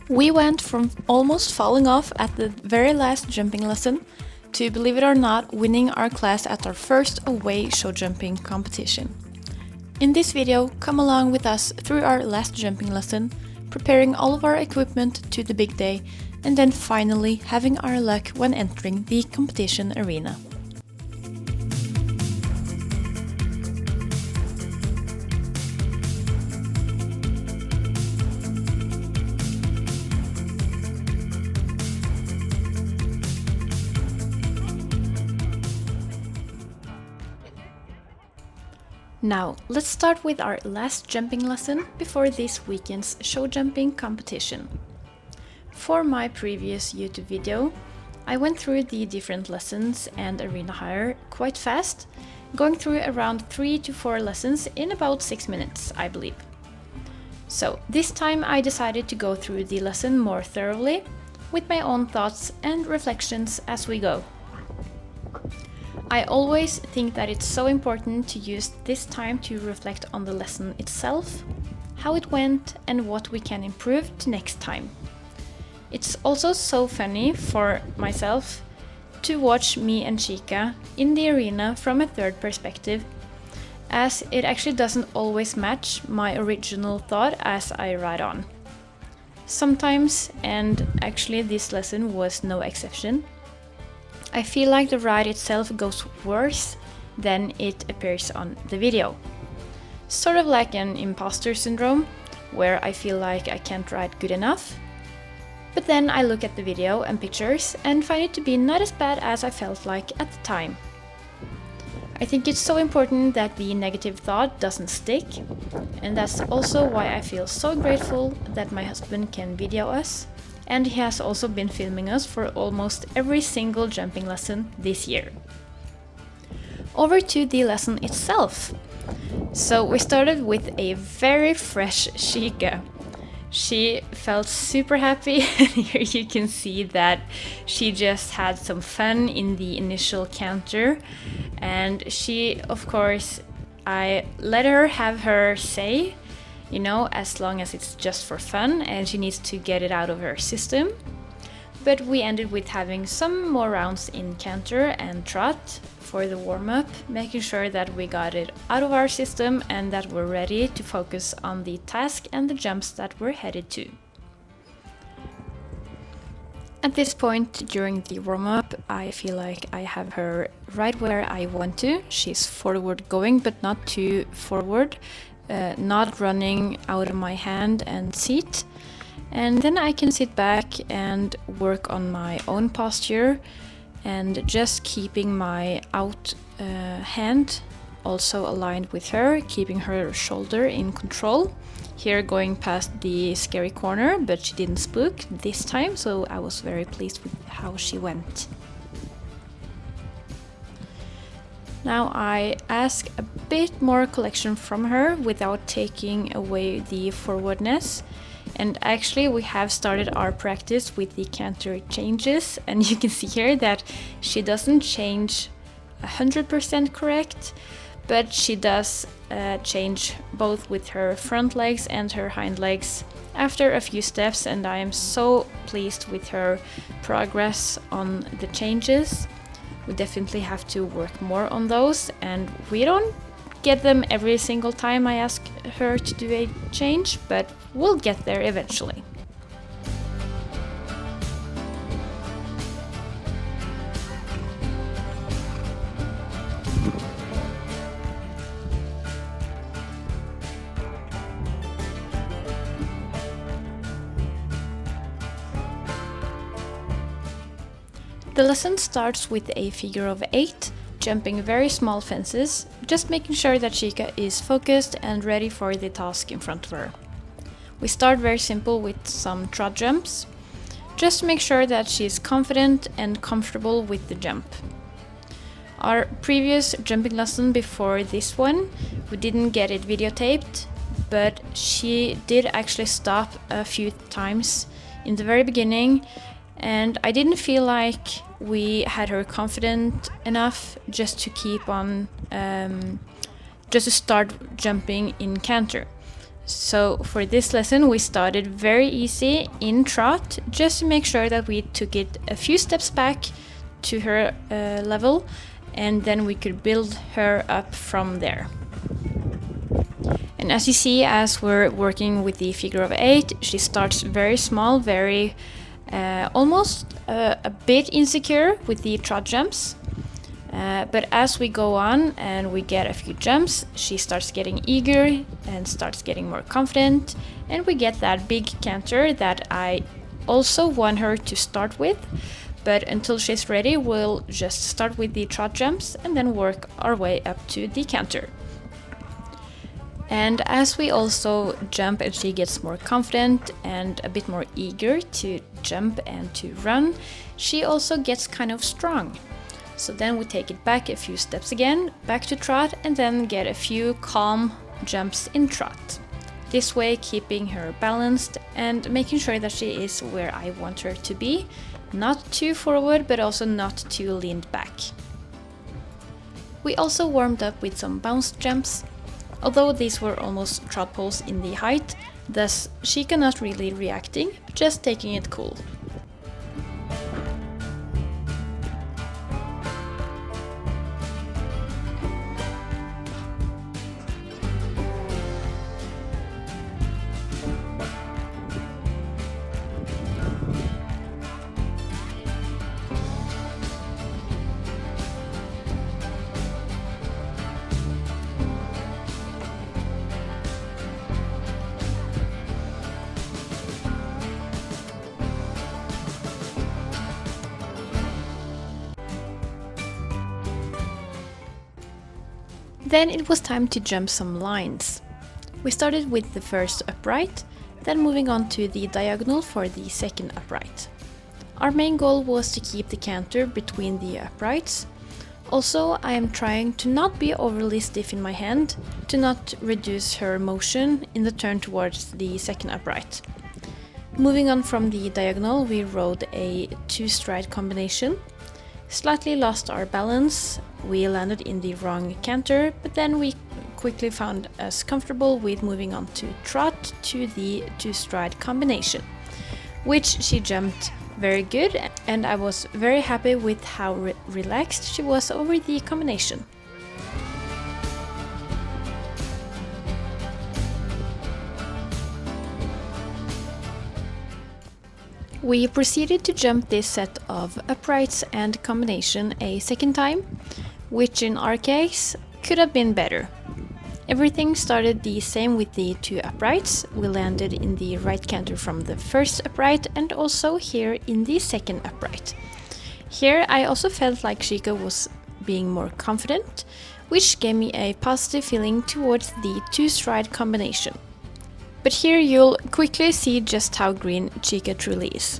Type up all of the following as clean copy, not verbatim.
We went from almost falling off at the very last jumping lesson to, believe it or not, winning our class at our first away show jumping competition. In this video, come along with us through our last jumping lesson, preparing all of our equipment to the big day, and then finally having our luck when entering the competition arena. Now, let's start with our last jumping lesson before this weekend's show jumping competition. For my previous YouTube video, I went through the different lessons and arena hire quite fast, going through around 3 to 4 lessons in about 6 minutes, I believe. So this time I decided to go through the lesson more thoroughly, with my own thoughts and reflections as we go. I always think that it's so important to use this time to reflect on the lesson itself, how it went, and what we can improve to next time. It's also so funny for myself to watch me and Chica in the arena from a third perspective, as it actually doesn't always match my original thought as I ride on. Sometimes, and actually this lesson was no exception, I feel like the ride itself goes worse than it appears on the video. Sort of like an imposter syndrome, where I feel like I can't ride good enough. But then I look at the video and pictures and find it to be not as bad as I felt like at the time. I think it's so important that the negative thought doesn't stick, and that's also why I feel so grateful that my husband can video us. And he has also been filming us for almost every single jumping lesson this year. Over to the lesson itself. So we started with a very fresh Chica. She felt super happy, and here you can see that she just had some fun in the initial canter. And she, of course, I let her have her say, you know, as long as it's just for fun and she needs to get it out of her system. But we ended with having some more rounds in canter and trot for the warm-up, making sure that we got it out of our system and that we're ready to focus on the task and the jumps that we're headed to. At this point during the warm-up, I feel like I have her right where I want to. She's forward going, but not too forward. Not running out of my hand and seat, and then I can sit back and work on my own posture and just keeping my out hand also aligned with her, keeping her shoulder in control. Here going past the scary corner, but she didn't spook this time, so I was very pleased with how she went. Now I ask a bit more collection from her without taking away the forwardness. And actually we have started our practice with the canter changes, and you can see here that she doesn't change 100% correct, but she does change both with her front legs and her hind legs after a few steps, and I am so pleased with her progress on the changes. We definitely have to work more on those, and we don't get them every single time I ask her to do a change, but we'll get there eventually. The lesson starts with a figure of 8, jumping very small fences, just making sure that Chica is focused and ready for the task in front of her. We start very simple with some trot jumps, just to make sure that she's confident and comfortable with the jump. Our previous jumping lesson before this one, we didn't get it videotaped, but she did actually stop a few times in the very beginning, and I didn't feel like we had her confident enough just to keep on, just to start jumping in canter. So for this lesson we started very easy in trot, just to make sure that we took it a few steps back to her level, and then we could build her up from there. And as you see, as we're working with the figure of 8, she starts very small, very almost a bit insecure with the trot jumps. But as we go on and we get a few jumps, she starts getting eager and starts getting more confident, and we get that big canter that I also want her to start with. But until she's ready, we'll just start with the trot jumps and then work our way up to the canter. And as we also jump and she gets more confident and a bit more eager to jump and to run, she also gets kind of strong. So then we take it back a few steps again, back to trot, and then get a few calm jumps in trot. This way keeping her balanced and making sure that she is where I want her to be, not too forward but also not too leaned back. We also warmed up with some bounce jumps, although these were almost trot poles in the height, thus Chica not really reacting, but just taking it cool. Then it was time to jump some lines. We started with the first upright, then moving on to the diagonal for the second upright. Our main goal was to keep the canter between the uprights. Also, I am trying to not be overly stiff in my hand, to not reduce her motion in the turn towards the second upright. Moving on from the diagonal, we rode a 2-stride combination. Slightly lost our balance, we landed in the wrong canter, but then we quickly found us comfortable with moving on to trot to the 2-stride combination, which she jumped very good, and I was very happy with how relaxed she was over the combination. We proceeded to jump this set of uprights and combination a second time, which in our case could have been better. Everything started the same with the 2 uprights. We landed in the right canter from the first upright and also here in the second upright. Here I also felt like Chica was being more confident, which gave me a positive feeling towards the 2-stride combination. But here you'll quickly see just how green Chica truly is.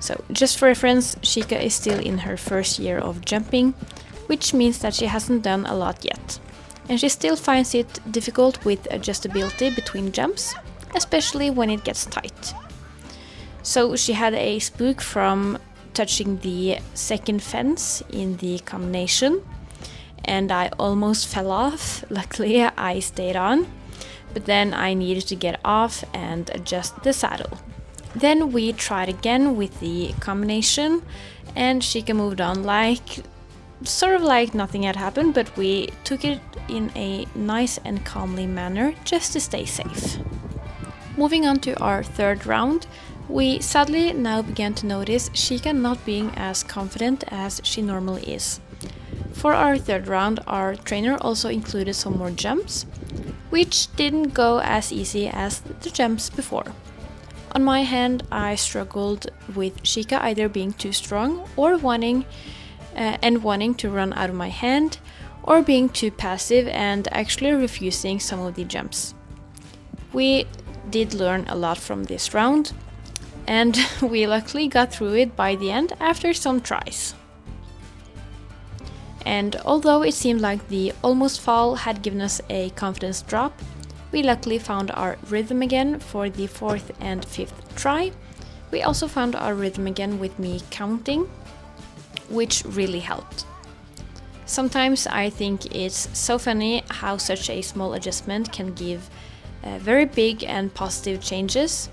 So just for reference, Chica is still in her first year of jumping, which means that she hasn't done a lot yet. And she still finds it difficult with adjustability between jumps, especially when it gets tight. So she had a spook from touching the second fence in the combination, and I almost fell off. Luckily I stayed on. But then I needed to get off and adjust the saddle. Then we tried again with the combination, and Chica moved on sort of like nothing had happened, but we took it in a nice and calmly manner just to stay safe. Moving on to our third round, we sadly now began to notice Chica not being as confident as she normally is. For our third round, our trainer also included some more jumps, which didn't go as easy as the jumps before. On my hand, I struggled with Chica either being too strong or wanting to run out of my hand, or being too passive and actually refusing some of the jumps. We did learn a lot from this round, and we luckily got through it by the end after some tries. And although it seemed like the almost fall had given us a confidence drop, we luckily found our rhythm again for the 4th and 5th try. We also found our rhythm again with me counting, which really helped. Sometimes I think it's so funny how such a small adjustment can give very big and positive changes.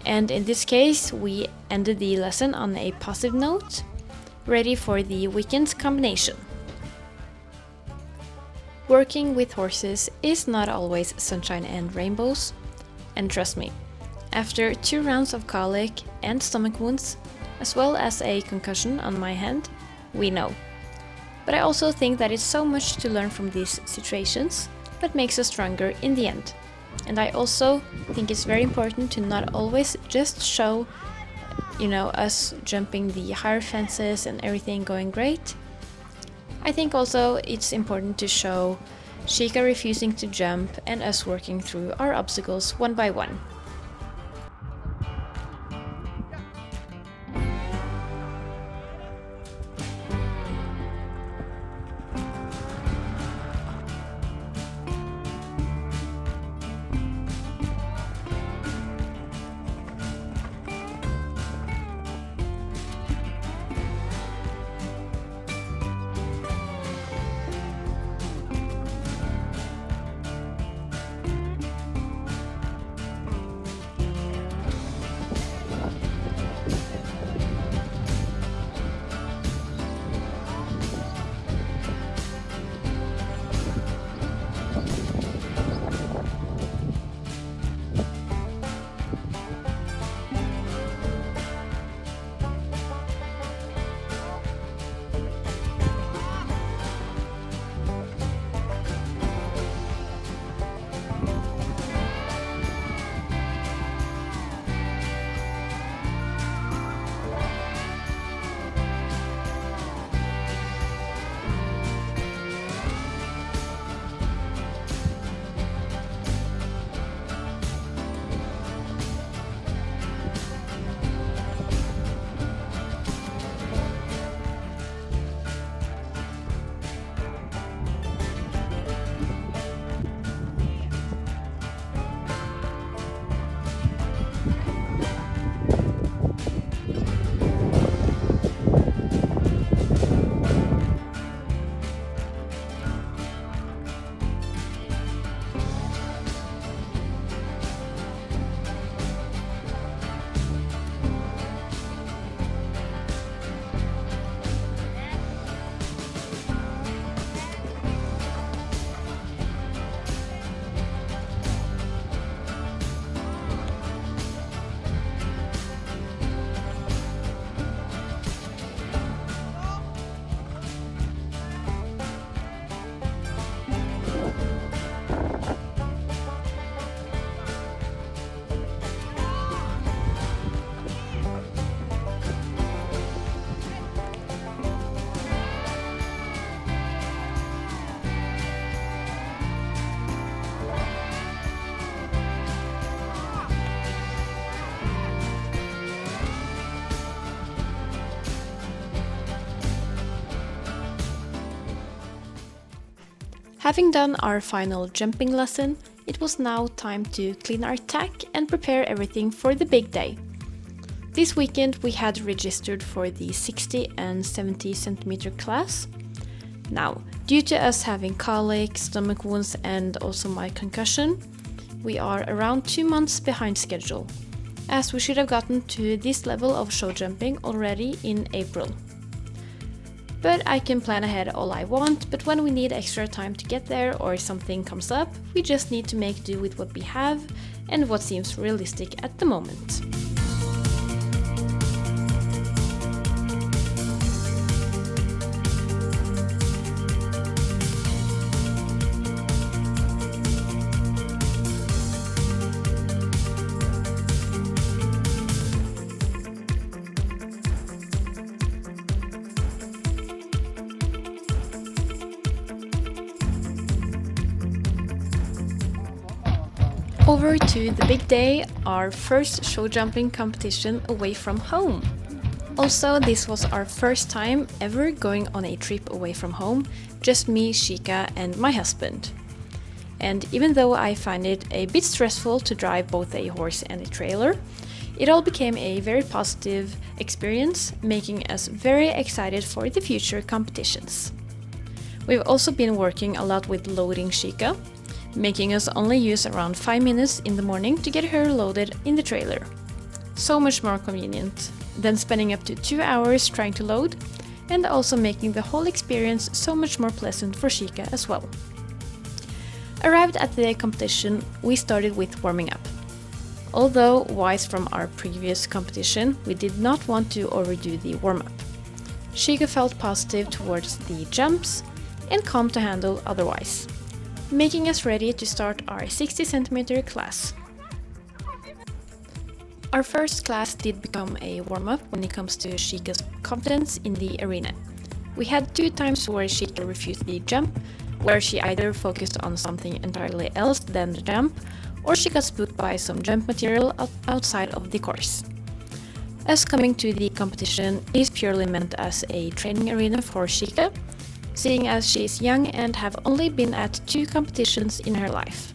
And in this case, we ended the lesson on a positive note, ready for the weekend's combination. Working with horses is not always sunshine and rainbows, and trust me, after 2 rounds of colic and stomach wounds, as well as a concussion on my hand, we know. But I also think that it's so much to learn from these situations that makes us stronger in the end. And I also think it's very important to not always just show, us jumping the higher fences and everything going great. I think also it's important to show Chica refusing to jump and us working through our obstacles one by one. Having done our final jumping lesson, it was now time to clean our tack and prepare everything for the big day. This weekend we had registered for the 60 and 70 centimeter class. Now, due to us having colic, stomach wounds and also my concussion, we are around 2 months behind schedule, as we should have gotten to this level of show jumping already in April. But I can plan ahead all I want, but when we need extra time to get there or something comes up, we just need to make do with what we have and what seems realistic at the moment. Over to the big day, our first show jumping competition away from home. Also, this was our first time ever going on a trip away from home, just me, Chica and my husband. And even though I find it a bit stressful to drive both a horse and a trailer, it all became a very positive experience, making us very excited for the future competitions. We've also been working a lot with loading Chica, making us only use around 5 minutes in the morning to get her loaded in the trailer. So much more convenient than spending up to 2 hours trying to load, and also making the whole experience so much more pleasant for Chica as well. Arrived at the competition, we started with warming up. Although wise from our previous competition, we did not want to overdo the warm-up. Chica felt positive towards the jumps and calm to handle otherwise, making us ready to start our 60 cm class. Our first class did become a warm-up when it comes to Chica's confidence in the arena. We had 2 times where Chica refused the jump, where she either focused on something entirely else than the jump, or she got spooked by some jump material outside of the course. Us coming to the competition is purely meant as a training arena for Chica, seeing as she is young and have only been at 2 competitions in her life.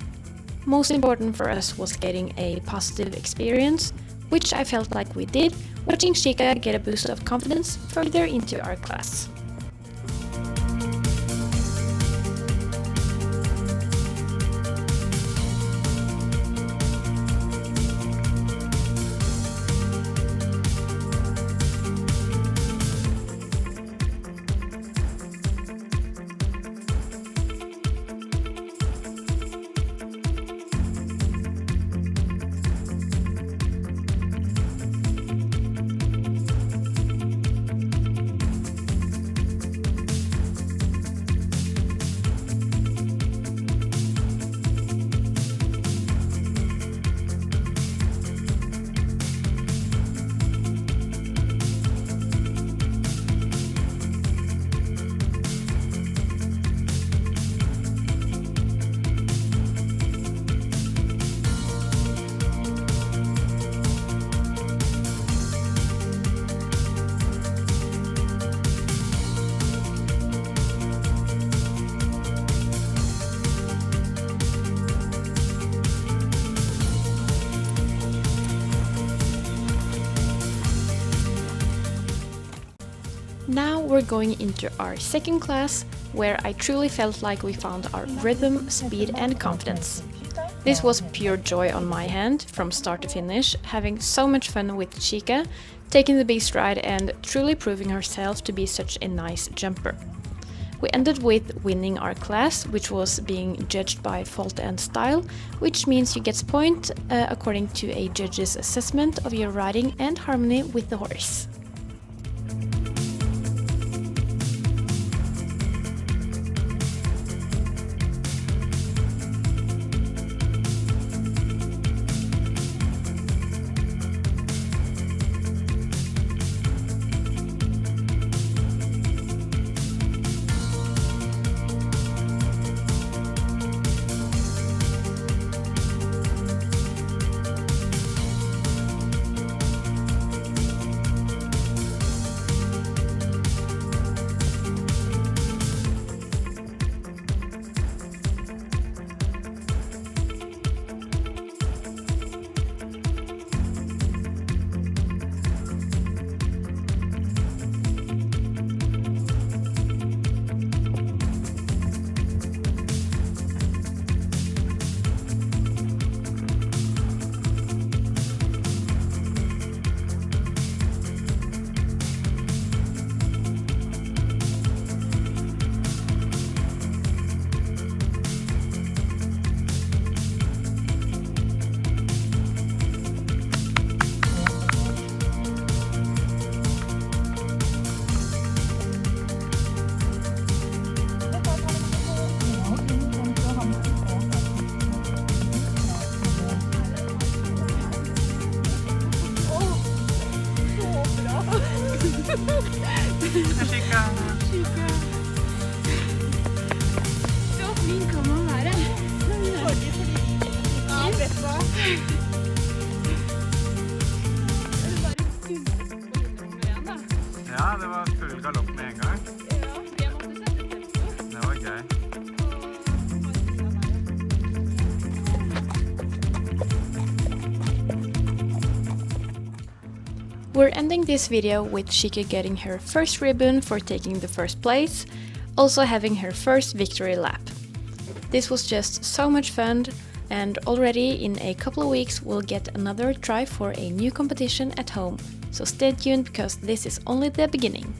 Most important for us was getting a positive experience, which I felt like we did, watching Chica get a boost of confidence further into our class. Now we're going into our second class, where I truly felt like we found our rhythm, speed and confidence. This was pure joy on my hand, from start to finish, having so much fun with Chica, taking the big stride and truly proving herself to be such a nice jumper. We ended with winning our class, which was being judged by fault and style, which means you get points according to a judge's assessment of your riding and harmony with the horse. Chica. Så flink kan man være. Ja, pressa. Ja, det var full galopp med en gang. Ja, jeg måtte sette tempo. Det var gøy. We're ending this video with Chica getting her first ribbon for taking the first place, also having her first victory lap. This was just so much fun, and already in a couple of weeks we'll get another try for a new competition at home. So stay tuned because this is only the beginning.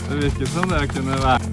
Det virker som det kunne være.